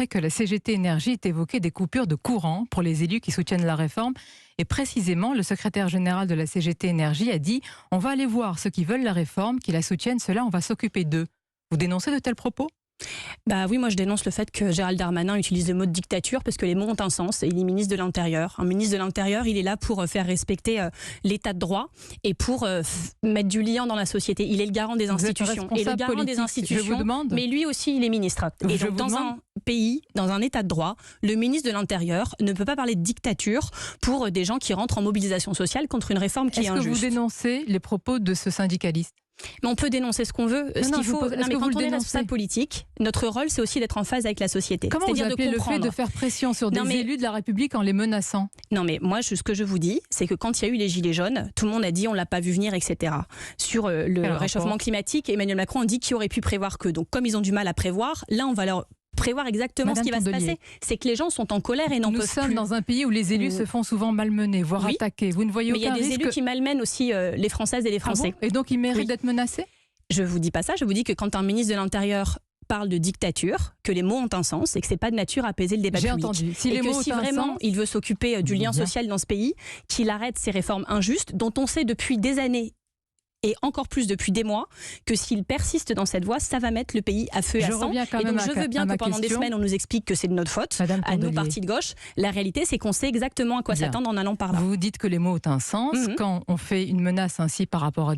que la CGT Énergie ait évoqué des coupures de courant pour les élus qui soutiennent la réforme. Et précisément, le secrétaire général de la CGT Énergie a dit « On va aller voir ceux qui veulent la réforme, qui la soutiennent, ceux-là, on va s'occuper d'eux ». Vous dénoncez de tels propos ? Bah oui, moi je dénonce le fait que Gérald Darmanin utilise le mot de dictature parce que les mots ont un sens et il est ministre de l'Intérieur. Un ministre de l'Intérieur, il est là pour faire respecter l'état de droit et pour mettre du lien dans la société. Il est le garant des institutions. Et le garant politique, des institutions, je vous demande. mais lui aussi il est ministre. Et donc dans un pays, dans un état de droit, le ministre de l'Intérieur ne peut pas parler de dictature pour des gens qui rentrent en mobilisation sociale contre une réforme qui est injuste. Est-ce que vous dénoncez les propos de ce syndicaliste ? Mais on peut dénoncer ce qu'on veut. Mais quand on est responsable politique, notre rôle, c'est aussi d'être en phase avec la société. Comment vous appelez le fait de faire pression sur des élus de la République en les menaçant ? Non, mais moi, ce que je vous dis, c'est que quand il y a eu les Gilets jaunes, tout le monde a dit on l'a pas vu venir, etc. Sur le réchauffement climatique, Emmanuel Macron a dit qu'il aurait pu prévoir que. Donc, comme ils ont du mal à prévoir, là, on va leur prévoir exactement ce qui va se passer. C'est que les gens sont en colère et n'en peuvent plus. Nous sommes dans un pays où les élus se font souvent malmener, voire attaquer. Vous ne voyez aucun risque ? Mais il y a des élus qui malmènent aussi les Françaises et les Français. Et donc ils méritent d'être menacés ? Je vous dis pas ça, je vous dis que quand un ministre de l'Intérieur parle de dictature, que les mots ont un sens et que c'est pas de nature à apaiser le débat public. J'ai entendu. Si vraiment il veut s'occuper du lien social dans ce pays, qu'il arrête ces réformes injustes dont on sait depuis des années et encore plus depuis des mois, que s'il persiste dans cette voie, ça va mettre le pays à feu et à sang. Et donc je veux bien que pendant des semaines, on nous explique que c'est de notre faute, à nos partis de gauche. La réalité, c'est qu'on sait exactement à quoi s'attendre en allant par là. Vous dites que les mots ont un sens. Quand on fait une menace ainsi par rapport à des